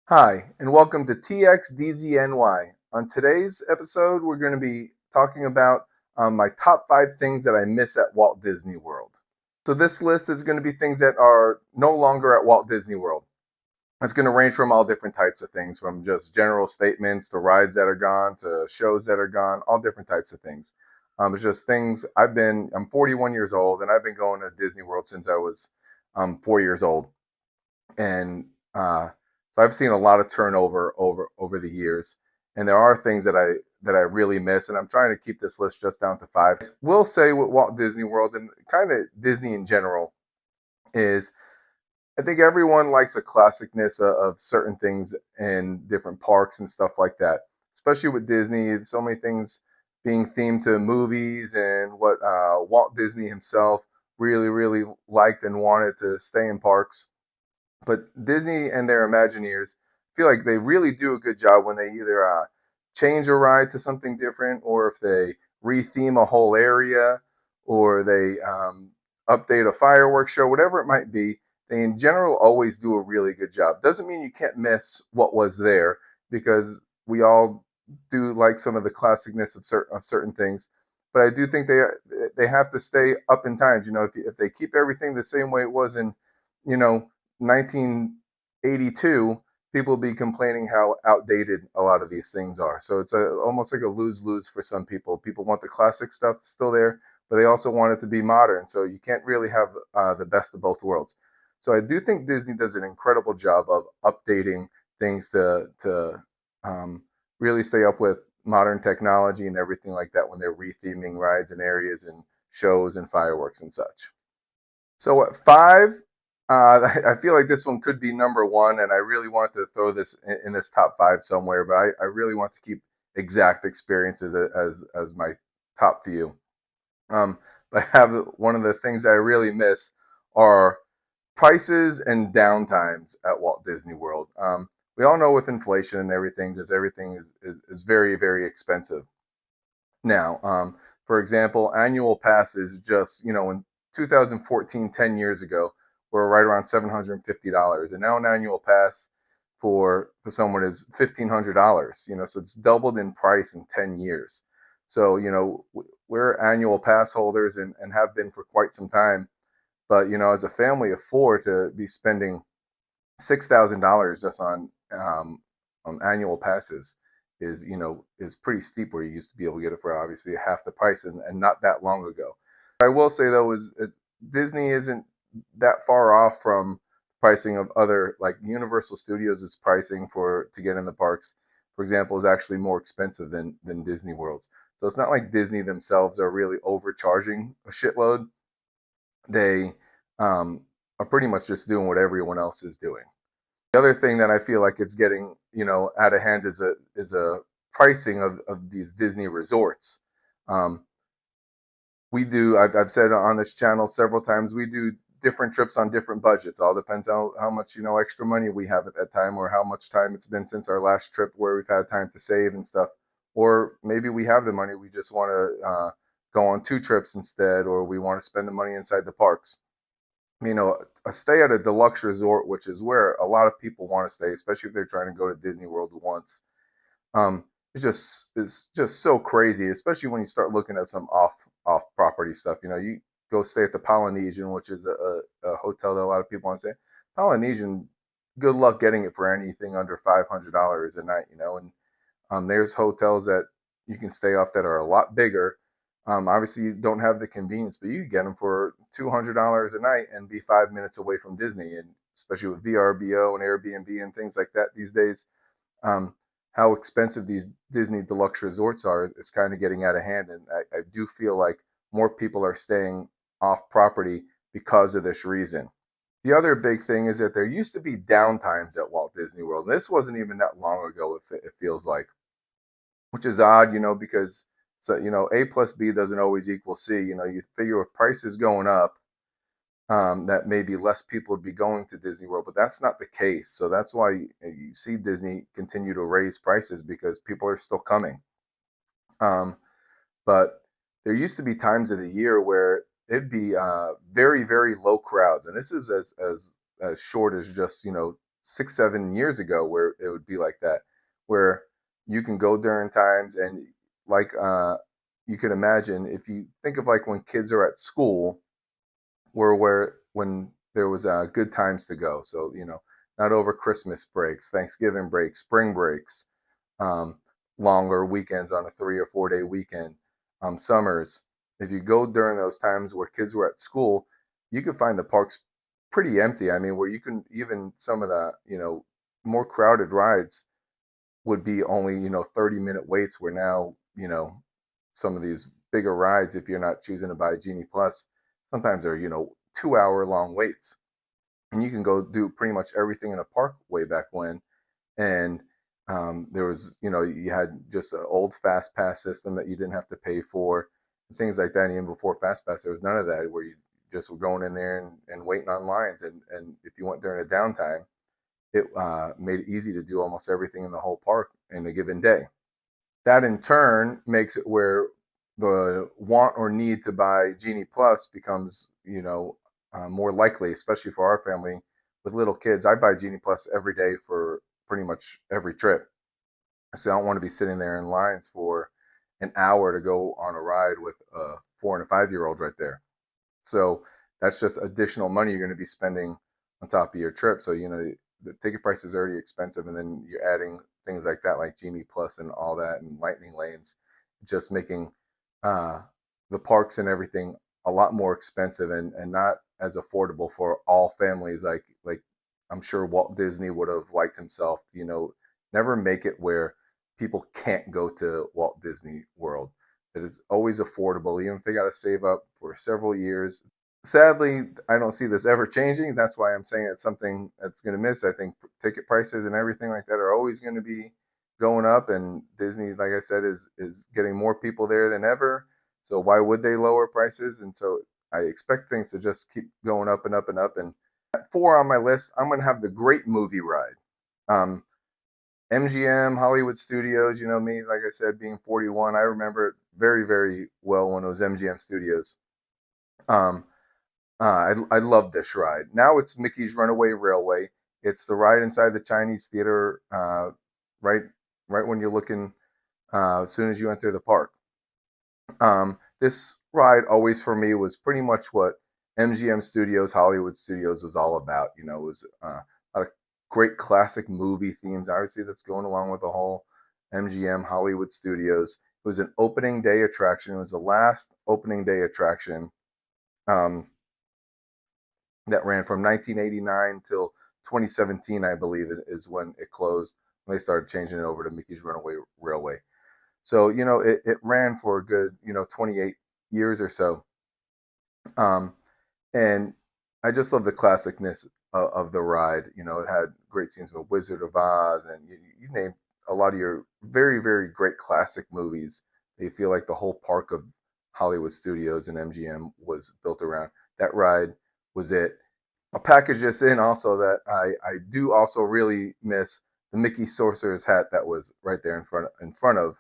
Hi, and welcome to TXDZNY. On today's episode, we're going to be talking about my top 5 things that I miss at Walt Disney World. So, this list is going to be things that are no longer at Walt Disney World. It's going to range from all different types of things, from just general statements to rides that are gone to shows that are gone, all different types of things. It's just things I'm 41 years old, and I've been going to Disney World since I was 4 years old. And so I've seen a lot of turnover over the years, and there are things that I really miss, and I'm trying to keep this list just down to 5. We'll say with Walt Disney World and kind of Disney in general is I think everyone likes a classicness of certain things in different parks and stuff like that. Especially with Disney, so many things being themed to movies and what Walt Disney himself really liked and wanted to stay in parks. But Disney and their Imagineers feel like they really do a good job when they either change a ride to something different, or if they retheme a whole area, or they update a fireworks show, whatever it might be. They in general always do a really good job. Doesn't mean you can't miss what was there, because we all do like some of the classicness of certain things. But I do think they have to stay up in times. If they keep everything the same way it was in, you know, 1982, people will be complaining how outdated a lot of these things are. So it's almost like a lose-lose for some people. People want the classic stuff still there, but they also want it to be modern. So you can't really have the best of both worlds. So I do think Disney does an incredible job of updating things to really stay up with modern technology and everything like that when they're retheming rides and areas and shows and fireworks and such. So at 5, I feel like this one could be number 1, and I really want to throw this in this top 5 somewhere, but I really want to keep exact experiences as my top few. But I have one of the things that I really miss are prices and downtimes at Walt Disney World. We all know with inflation and everything, just everything is very expensive now. For example, annual passes just, in 2014, 10 years ago, were right around $750. And now an annual pass for someone is $1,500, so it's doubled in price in 10 years. So, we're annual pass holders and have been for quite some time. But, as a family of 4 to be spending $6,000 just on annual passes is pretty steep, where you used to be able to get it for obviously half the price, and not that long ago. I will say though is Disney isn't that far off from pricing of other, like Universal Studios' pricing for to get in the parks, for example, is actually more expensive than Disney World's. So it's not like Disney themselves are really overcharging a shitload. They are pretty much just doing what everyone else is doing. The other thing that I feel like it's getting, out of hand is a pricing of these Disney resorts. Um, I've said on this channel several times, we do different trips on different budgets. All depends on how much, extra money we have at that time, or how much time it's been since our last trip where we've had time to save and stuff. Or maybe we have the money, we just want to go on 2 trips instead, or we want to spend the money inside the parks. A stay at a deluxe resort, which is where a lot of people want to stay, especially if they're trying to go to Disney World once. It's just so crazy, especially when you start looking at some off property stuff. You go stay at the Polynesian, which is a hotel that a lot of people want to stay. Polynesian, good luck getting it for anything under $500 a night. And there's hotels that you can stay off that are a lot bigger. Obviously, you don't have the convenience, but you can get them for $200 a night and be 5 minutes away from Disney. And especially with VRBO and Airbnb and things like that these days, um, how expensive these Disney deluxe resorts are is kind of getting out of hand. And I do feel like more people are staying off property because of this reason. The other big thing is that there used to be downtimes at Walt Disney World. And this wasn't even that long ago, it feels like, which is odd, because so A plus B doesn't always equal C. You figure with prices going up, that maybe less people would be going to Disney World, but that's not the case. So that's why you see Disney continue to raise prices, because people are still coming. Um, but there used to be times of the year where it'd be very low crowds, and this is as short as just 6, 7 years ago where it would be like that, where you can go during times and like you can imagine if you think of like when kids are at school where when there was good times to go. So not over Christmas breaks, Thanksgiving breaks, spring breaks, um, longer weekends on a 3 or 4 day weekend, summers. If you go during those times where kids were at school, you can find the parks pretty empty. I mean, where you can even some of the more crowded rides would be only 30-minute waits. Where now some of these bigger rides, if you're not choosing to buy Genie Plus, sometimes are 2 hour long waits, and you can go do pretty much everything in a park way back when. And there was, you had just an old fast pass system that you didn't have to pay for, and things like that. And even before fast pass, there was none of that, where you just were going in there and waiting on lines. And if you went during a downtime, it made it easy to do almost everything in the whole park in a given day. That in turn makes it where the want or need to buy Genie Plus becomes, more likely, especially for our family with little kids. I buy Genie Plus every day for pretty much every trip. So I don't want to be sitting there in lines for an hour to go on a ride with a 4 and a 5 year old right there. So that's just additional money you're going to be spending on top of your trip. So the ticket price is already expensive, and then you're adding things like that, like Genie Plus and all that, and lightning lanes, just making uh, the parks and everything a lot more expensive and not as affordable for all families. Like I'm sure Walt Disney would have liked himself. Never make it where people can't go to Walt Disney World. It is always affordable, even if they got to save up for several years. Sadly, I don't see this ever changing. That's why I'm saying it's something that's going to miss. I think ticket prices and everything like that are always going to be going up, and Disney, like I said, is getting more people there than ever. So why would they lower prices? And so I expect things to just keep going up and up and up. And at 4 on my list, I'm going to have the Great Movie Ride. Um, MGM, Hollywood Studios, you know me, like I said, being 41, I remember it very, very well when it was MGM Studios. Um, I love this ride. Now it's Mickey's Runaway Railway. It's the ride inside the Chinese theater, right, right when you're looking, as soon as you enter the park. This ride always for me was pretty much what MGM Studios, Hollywood Studios was all about. It was a lot of great classic movie themes. Obviously, that's going along with the whole MGM Hollywood Studios. It was an opening day attraction. It was the last opening day attraction. Um, that ran from 1989 till 2017, I believe, is when it closed. When they started changing it over to Mickey's Runaway Railway. So it ran for a good 28 years or so, um, and I just love the classicness of the ride. It had great scenes with Wizard of Oz, and you name a lot of your very, very great classic movies. They feel like the whole park of Hollywood Studios and MGM was built around that ride. Was it? I'll package this in also that I do also really miss the Mickey Sorcerer's hat that was right there in front of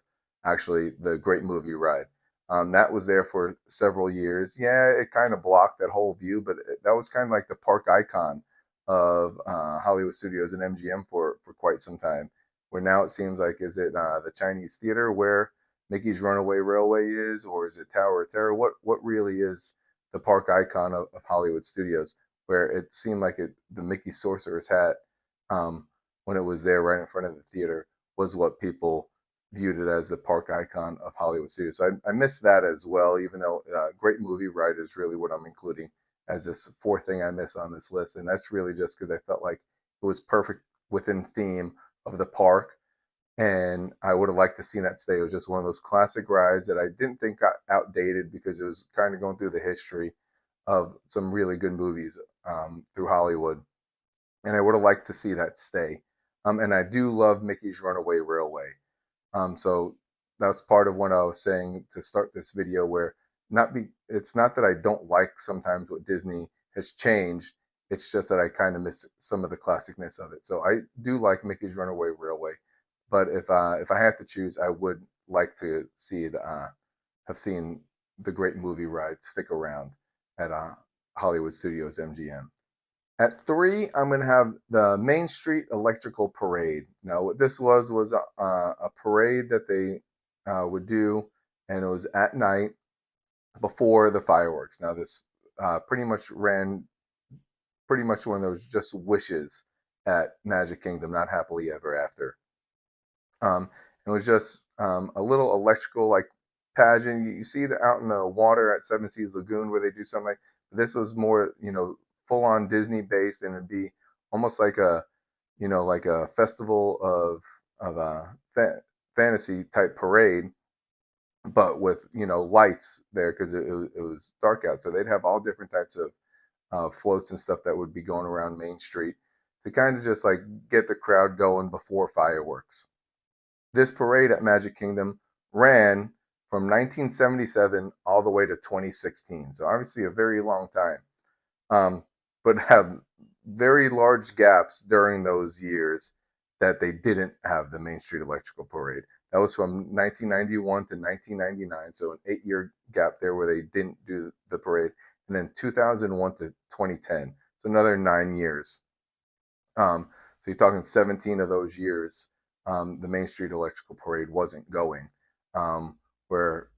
actually the Great Movie Ride. That was there for several years. Yeah, it kind of blocked that whole view, but that was kind of like the park icon of Hollywood Studios and MGM for quite some time. Where now it seems like, is it the Chinese Theater where Mickey's Runaway Railway is, or is it Tower of Terror? What really is the park icon of Hollywood Studios? Where it seemed like the Mickey Sorcerer's hat, um, when it was there right in front of the theater, was what people viewed it as the park icon of Hollywood Studios. So I miss that as well, even though Great Movie Ride is really what I'm including as this fourth thing I miss on this list. And that's really just because I felt like it was perfect within theme of the park. And I would have liked to see that stay. It was just one of those classic rides that I didn't think got outdated because it was kind of going through the history of some really good movies through Hollywood, and I would have liked to see that stay. And I do love Mickey's Runaway Railway. So that's part of what I was saying to start this video, where it's not that I don't like sometimes what Disney has changed. It's just that I kind of miss some of the classicness of it. So I do like Mickey's Runaway Railway, but if I had to choose, I would like to see it. Have seen the Great Movie Ride stick around at Hollywood Studios MGM. At 3, I'm going to have the Main Street Electrical Parade. Now, what this was a parade that they would do, and it was at night before the fireworks. Now, this pretty much ran pretty much one of those just wishes at Magic Kingdom, not happily ever after. It was just a little electrical like pageant. You see it out in the water at Seven Seas Lagoon where they do something like this. Was more full on Disney based, and it'd be almost like a like a festival of fantasy type parade, but with lights there because it was dark out. So they'd have all different types of floats and stuff that would be going around Main Street to kind of just like get the crowd going before fireworks. This parade at Magic Kingdom ran from 1977 all the way to 2016. So obviously a very long time, but have very large gaps during those years that they didn't have the Main Street Electrical Parade. That was from 1991 to 1999, so an 8-year gap there where they didn't do the parade, and then 2001 to 2010, so another 9 years. So you're talking 17 of those years, the Main Street Electrical Parade wasn't going, where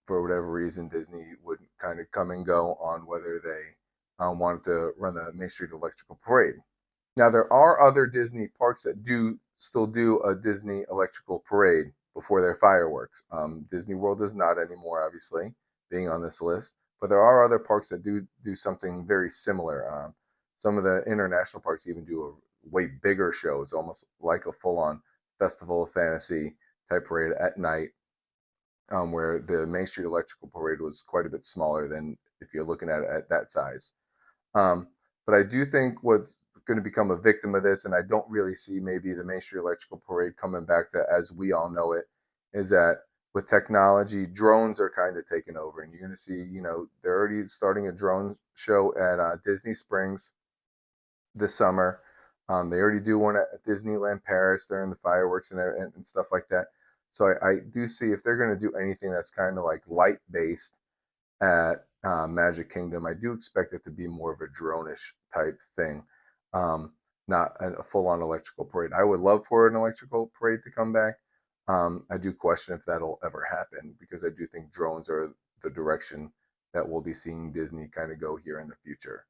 for whatever reason Disney would kind of come and go on whether they wanted to run the Main Street Electrical Parade. Now there are other Disney parks that do still do a Disney Electrical Parade before their fireworks. Disney World does not anymore, obviously, being on this list, but there are other parks that do something very similar. Some of the international parks even do a way bigger show. It's almost like a full-on Festival of Fantasy type parade at night, where the Main Street Electrical Parade was quite a bit smaller than if you're looking at it at that size. But I do think what's going to become a victim of this, and I don't really see maybe the Main Street Electrical Parade coming back to as we all know it, is that with technology, drones are kind of taking over, and you're going to see, they're already starting a drone show at Disney Springs this summer. They already do one at Disneyland Paris during the fireworks and stuff like that. So I do see if they're going to do anything that's kind of like light based at Magic Kingdom, I do expect it to be more of a drone-ish type thing, not a full-on electrical parade. I would love for an electrical parade to come back. I do question if that'll ever happen because I do think drones are the direction that we'll be seeing Disney kind of go here in the future.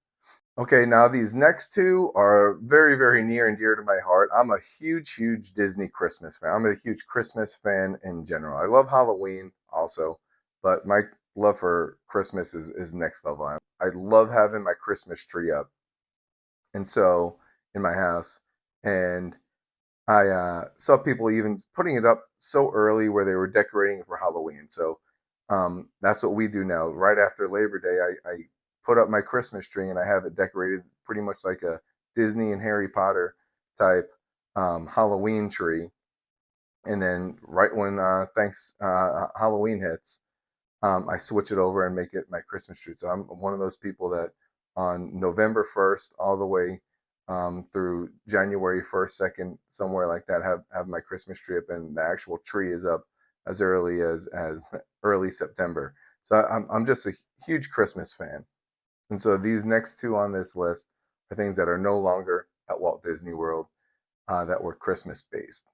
Okay, now these next two are very, very near and dear to my heart. I'm a huge, huge Disney Christmas fan. I'm a huge Christmas fan in general. I love Halloween also, but my love for Christmas is next level. I love having my Christmas tree up, and so in my house, and I saw people even putting it up so early where they were decorating it for Halloween. So that's what we do now. Right after Labor Day, I put up my Christmas tree and I have it decorated pretty much like a Disney and Harry Potter type Halloween tree. And then right when thanks Halloween hits, I switch it over and make it my Christmas tree. So I'm one of those people that on November 1st all the way through January 1st, 2nd, somewhere like that, have my Christmas tree up, and the actual tree is up as early as early September. So I'm just a huge Christmas fan, and so these next two on this list are things that are no longer at Walt Disney World that were Christmas based.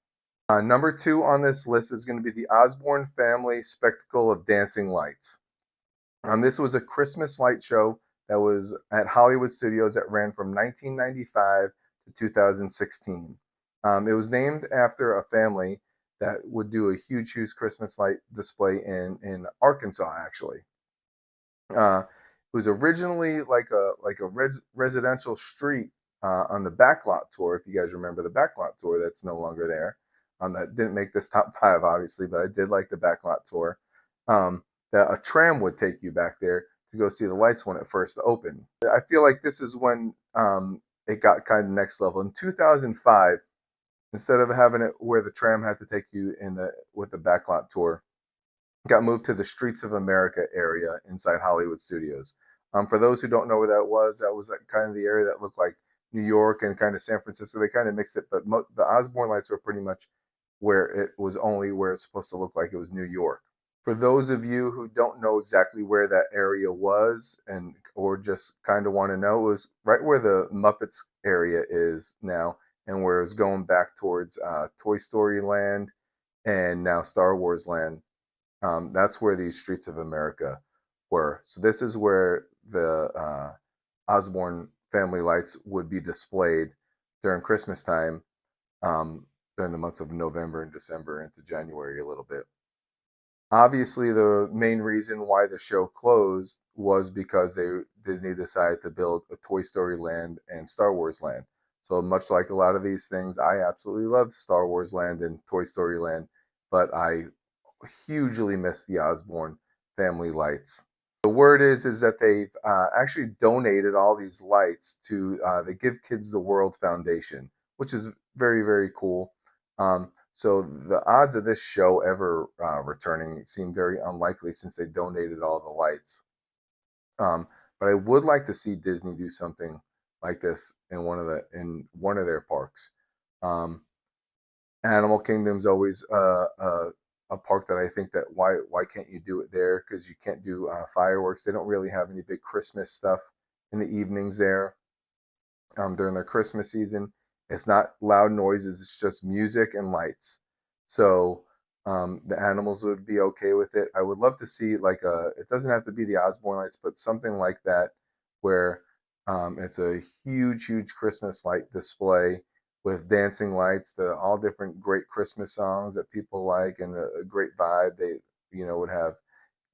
Number 2 on this list is going to be the Osborne Family Spectacle of Dancing Lights. This was a Christmas light show that was at Hollywood Studios that ran from 1995 to 2016. It was named after a family that would do a huge, huge Christmas light display in Arkansas, actually. It was originally like a residential street on the Backlot Tour, if you guys remember the Backlot Tour that's no longer there. That didn't make this top 5, obviously, but I did like the Backlot Tour. That a tram would take you back there to go see the lights when it first opened. I feel like this is when it got kind of next level. In 2005, instead of having it where the tram had to take you with the Backlot Tour, it got moved to the Streets of America area inside Hollywood Studios. For those who don't know where that was like kind of the area that looked like New York and kind of San Francisco. They kind of mixed it, but the Osborne lights were pretty much where it was only where it's supposed to look like it was New York. For those of you who don't know exactly where that area was, and or just kind of want to know, it was right where the Muppets area is now, and where it's going back towards Toy Story Land and now Star Wars Land. That's where these Streets of America were. So this is where the Osborne family lights would be displayed during Christmas time, during the months of November and December into January a little bit. Obviously, the main reason why the show closed was because Disney decided to build a Toy Story Land and Star Wars Land. So much like a lot of these things, I absolutely love Star Wars Land and Toy Story Land, but I hugely miss the Osborne family lights. The word is that they've actually donated all these lights to the Give Kids the World Foundation, which is very, very cool. So the odds of this show ever returning seem very unlikely since they donated all the lights. But I would like to see Disney do something like this in one of their parks. Um, Animal Kingdom's always a park that I think that why can't you do it there? Because you can't do fireworks. They don't really have any big Christmas stuff in the evenings there during their Christmas season. It's not loud noises. It's just music and lights. So the animals would be okay with it. I would love to see like a. It doesn't have to be the Osborne lights, but something like that where it's a huge, huge Christmas light display with dancing lights, the all different great Christmas songs that people like, and a great vibe. They, would have,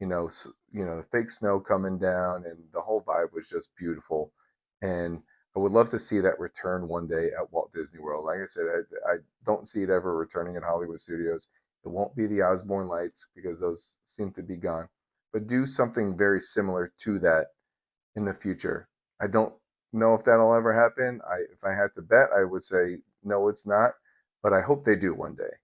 the fake snow coming down, and the whole vibe was just beautiful. And I would love to see that return one day at Walt Disney World. Like I said, I don't see it ever returning at Hollywood Studios. It won't be the Osborne lights because those seem to be gone. But do something very similar to that in the future. I don't know if that'll ever happen. If I had to bet, I would say no, it's not. But I hope they do one day.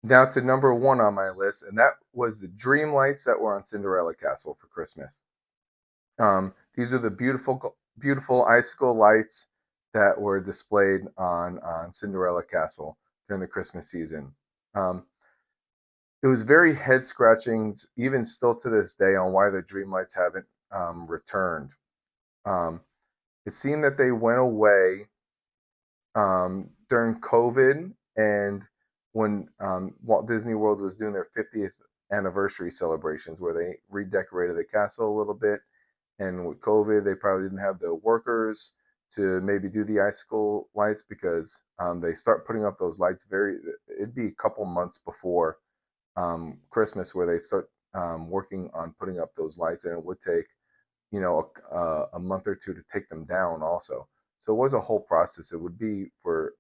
Now to number one on my list, and that was the dream lights that were on Cinderella Castle for Christmas. These are the beautiful, beautiful icicle lights that were displayed on Cinderella Castle during the Christmas season. Um, it was very head scratching, even still to this day, on why the dream lights haven't returned. Um, it seemed that they went away during COVID and when Walt Disney World was doing their 50th anniversary celebrations, where they redecorated the castle a little bit. And with COVID, they probably didn't have the workers to maybe do the icicle lights because they start putting up those lights it'd be a couple months before Christmas where they start working on putting up those lights, and it would take a month or two to take them down also. So it was a whole process. It would be for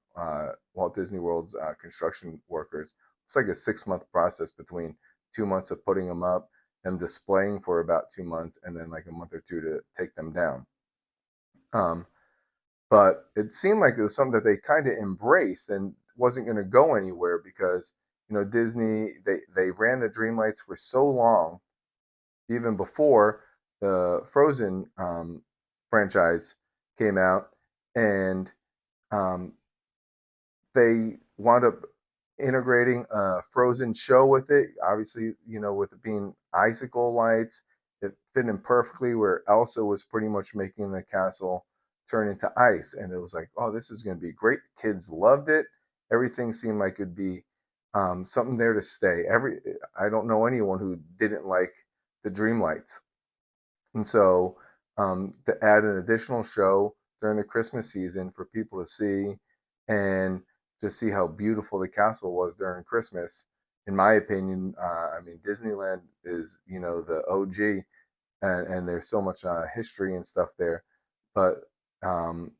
Walt Disney World's construction workers. It's like a 6 month process between 2 months of putting them up, them displaying for about 2 months, and then like a month or two to take them down. Um, but it seemed like it was something that they kind of embraced and wasn't going to go anywhere because Disney they ran the Dreamlights for so long, even before the Frozen franchise came out, and um, they wound up integrating a Frozen show with it. Obviously, with it being icicle lights, it fit in perfectly where Elsa was pretty much making the castle turn into ice, and it was like, oh, this is going to be great. Kids loved it. Everything seemed like it'd be something there to stay. I don't know anyone who didn't like the Dreamlights. And so to add an additional show during the Christmas season for people to see and to see how beautiful the castle was during Christmas, in my opinion, I mean, Disneyland is, the OG, and there's so much history and stuff there. But um,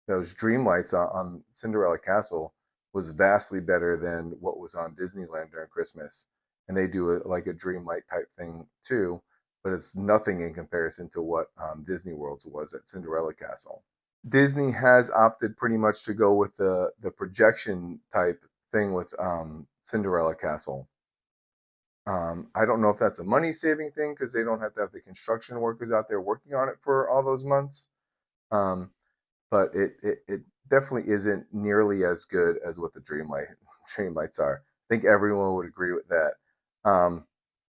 those dream lights on Cinderella Castle was vastly better than what was on Disneyland during Christmas. And they do like a dream light type thing too, but it's nothing in comparison to what Disney World's was at Cinderella Castle. Disney has opted pretty much to go with the projection type thing with Cinderella Castle. I don't know if that's a money saving thing because they don't have to have the construction workers out there working on it for all those months. Um, but it definitely isn't nearly as good as what the Dreamlights are. I think everyone would agree with that. Um,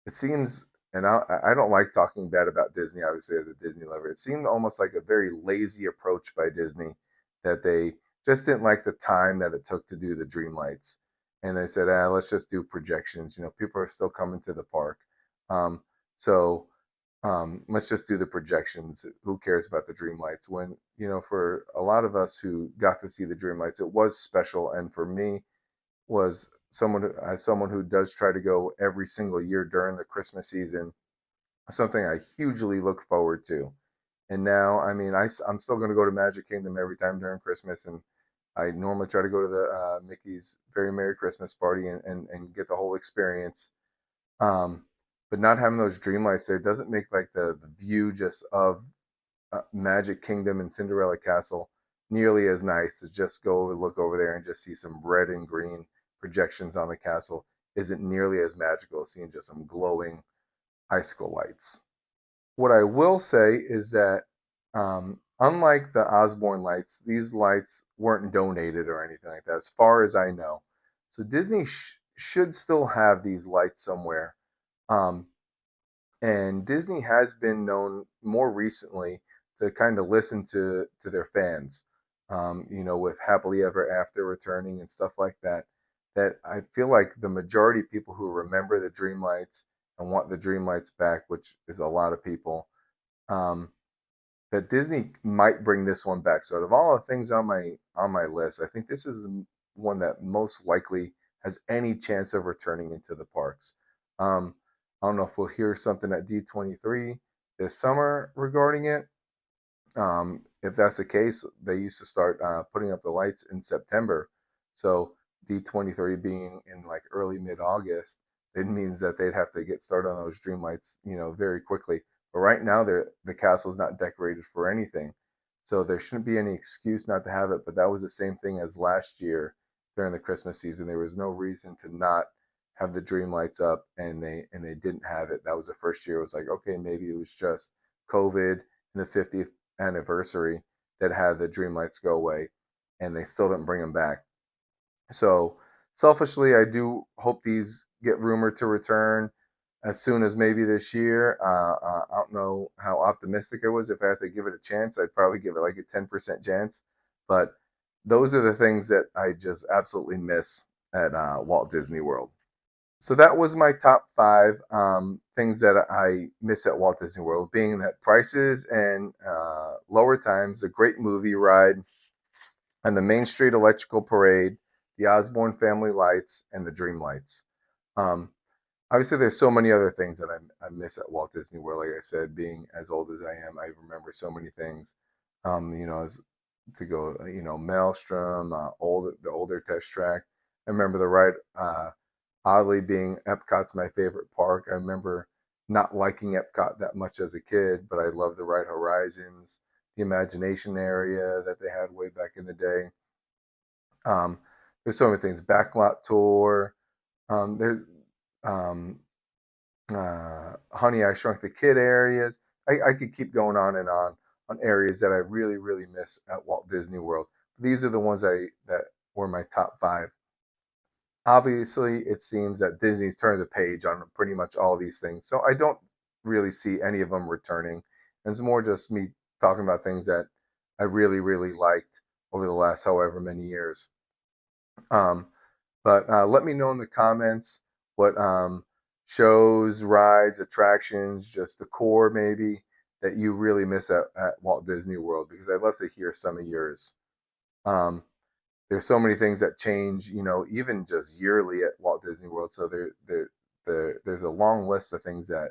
it seems, and I don't like talking bad about Disney, obviously, as a Disney lover. It seemed almost like a very lazy approach by Disney that they just didn't like the time that it took to do the dream lights. And they said, let's just do projections. You know, people are still coming to the park. Um, so let's just do the projections. Who cares about the dream lights? When, you know, for a lot of us who got to see the dream lights, it was special. And for me, was someone as someone who does try to go every single year during the Christmas season, something I hugely look forward to. And now, I mean, I'm still going to go to Magic Kingdom every time during Christmas, and I normally try to go to the Mickey's Very Merry Christmas Party and get the whole experience. Um, but not having those dream lights there doesn't make like the view just of Magic Kingdom and Cinderella Castle nearly as nice as just go look over there and just see some red and green projections on the castle isn't nearly as magical as seeing just some glowing icicle lights. What I will say is that unlike the Osborne lights, these lights weren't donated or anything like that, as far as I know. So Disney should still have these lights somewhere. Um, and Disney has been known more recently to kind of listen to their fans, you know, with Happily Ever After returning and stuff like that. That I feel like the majority of people who remember the Dreamlights and want the Dreamlights back, which is a lot of people, um, that Disney might bring this one back. So out of all the things on my list, I think this is the one that most likely has any chance of returning into the parks. Um, I don't know if we'll hear something at D23 this summer regarding it. If that's the case, they used to start putting up the lights in September. So D23 being in like early mid August, it means that they'd have to get started on those dream lights, you know, very quickly. But right now, the castle's not decorated for anything, so there shouldn't be any excuse not to have it. But that was the same thing as last year during the Christmas season. There was no reason to not have the dream lights up, and they didn't have it. That was the first year. It was like, okay, maybe it was just COVID and the 50th anniversary that had the dream lights go away, and they still didn't bring them back. So selfishly, I do hope these get rumored to return as soon as maybe this year. I don't know how optimistic I was. If I had to give it a chance, I'd probably give it like a 10% chance. But those are the things that I just absolutely miss at Walt Disney World. So that was my top five things that I miss at Walt Disney World, being that prices and lower times, a great movie ride, and the Main Street Electrical Parade, the Osborne Family Lights, and the Dream Lights. Um, Obviously, there's so many other things that I miss at Walt Disney World. Like I said, being as old as I am, I remember so many things. You know, as to go, you know, Maelstrom, the older Test Track. I remember the ride. Oddly, being Epcot's my favorite park. I remember not liking Epcot that much as a kid, but I loved the ride Horizons, the Imagination area that they had way back in the day. Um, there's so many things. Backlot Tour. There's um, Honey, I Shrunk the Kid areas. I could keep going on areas that I really, really miss at Walt Disney World. These are the ones that were my top five. Obviously, it seems that Disney's turned the page on pretty much all these things, so I don't really see any of them returning. And it's more just me talking about things that I really, really liked over the last however many years. Um, but let me know in the comments what shows, rides, attractions, just the core maybe that you really miss at Walt Disney World, because I'd love to hear some of yours. Um, there's so many things that change, you know, even just yearly at Walt Disney World. So there's a long list of things that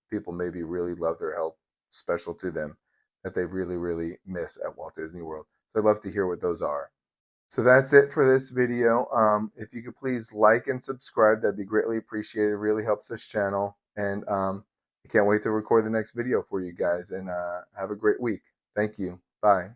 people maybe really love or held special to them that they really, really miss at Walt Disney World. So I'd love to hear what those are. So that's it for this video. If you could please like and subscribe, that'd be greatly appreciated. It really helps this channel. And I can't wait to record the next video for you guys. And have a great week. Thank you. Bye.